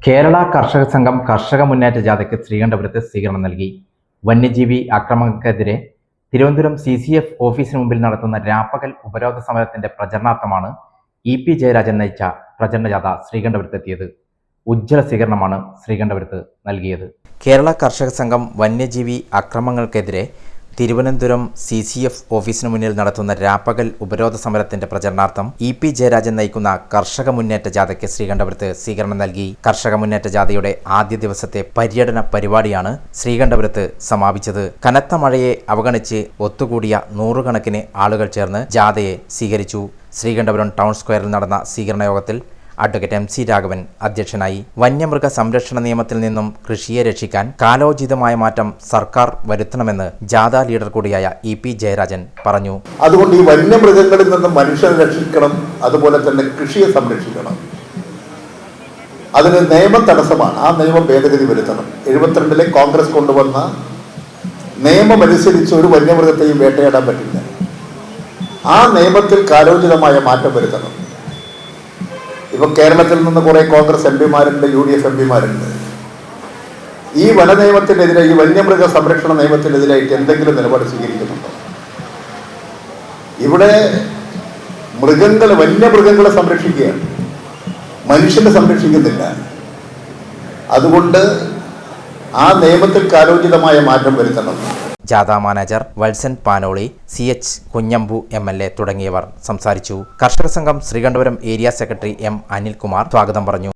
കേരള കർഷക സംഘം കർഷക മുന്നേറ്റ ജാഥയ്ക്ക് ശ്രീകണ്ഠപുരത്ത് സ്വീകരണം നൽകി. വന്യജീവി ആക്രമണങ്ങൾക്കെതിരെ തിരുവനന്തപുരം CCF ഓഫീസിന് മുമ്പിൽ നടത്തുന്ന രാപ്പകൽ ഉപരോധ സമരത്തിന്റെ പ്രചരണാർത്ഥമാണ് EP ജയരാജൻ നയിച്ച പ്രചരണ ജാഥ ശ്രീകണ്ഠപുരത്തെത്തിയത്. ഉജ്ജ്വല സ്വീകരണമാണ് ശ്രീകണ്ഠപുരത്ത് നൽകിയത്. കേരള കർഷക സംഘം വന്യജീവി ആക്രമണങ്ങൾക്കെതിരെ തിരുവനന്തപുരം CCF ഓഫീസിന് മുന്നിൽ നടത്തുന്ന രാപ്പകൽ ഉപരോധ സമരത്തിന്റെ പ്രചരണാർത്ഥം EP ജയരാജൻ നയിക്കുന്ന കർഷക മുന്നേറ്റ ജാഥയ്ക്ക് ശ്രീകണ്ഠപുരത്ത് സ്വീകരണം നൽകി. കർഷക മുന്നേറ്റ ജാഥയുടെ ആദ്യ ദിവസത്തെ പര്യടന പരിപാടിയാണ് ശ്രീകണ്ഠപുരത്ത് സമാപിച്ചത്. കനത്ത മഴയെ അവഗണിച്ച് ഒത്തുകൂടിയ നൂറുകണക്കിന് ആളുകൾ ചേർന്ന് ജാഥയെ സ്വീകരിച്ചു. ശ്രീകണ്ഠപുരം ടൗൺ സ്ക്വയറിൽ നടന്ന സ്വീകരണ യോഗത്തിൽ അഡ്വക്കേറ്റ് MC രാഘവൻ അധ്യക്ഷനായി. വന്യമൃഗ സംരക്ഷണ നിയമത്തിൽ നിന്നും കൃഷിയെ രക്ഷിക്കാൻ കാലോചിതമായ മാറ്റം സർക്കാർ വരുത്തണമെന്ന് ജാഥ ലീഡർ കൂടിയായ EP ജയരാജൻ പറഞ്ഞു. അതുകൊണ്ട് ഈ വന്യമൃഗങ്ങളിൽ നിന്നും മനുഷ്യരെ രക്ഷിക്കണം, അതുപോലെ തന്നെ കൃഷിയെ സംരക്ഷിക്കണം. അതിന് നിയമം തടസ്സമാണ്. ആ നിയമം ഭേദഗതി വരുത്തണം. 72-ലെ കോൺഗ്രസ് കൊണ്ടുവന്ന നിയമം അനുസരിച്ച് ഒരു വന്യമൃഗത്തെയും വേട്ടയാടാൻ പറ്റില്ല. ആ നിയമത്തിൽ കാലോചിതമായ മാറ്റം വരുത്തണം. ഇപ്പൊ കേരളത്തിൽ നിന്ന് കുറെ കോൺഗ്രസ് MPമാരുണ്ട്, UDF MPമാരുണ്ട്. ഈ വനനിയമത്തിനെതിരെ, ഈ വന്യമൃഗ സംരക്ഷണ നിയമത്തിനെതിരായിട്ട് എന്തെങ്കിലും നിലപാട് സ്വീകരിക്കുന്നുണ്ടോ? ഇവിടെ വന്യമൃഗങ്ങളെ സംരക്ഷിക്കുകയാണ്, മനുഷ്യനെ സംരക്ഷിക്കുന്നില്ല. അതുകൊണ്ട് ആ നിയമത്തിൽ കാലോചിതമായ മാറ്റം വരുത്തണം. ജാഥ manager Valsan Panoli, CH Kunhambu MLA തുടങ്ങിയവർ സംസാരിച്ചു. കർഷക സംഘം Sreekandapuram area secretary M Anilkumar സ്വാഗതം പറഞ്ഞു.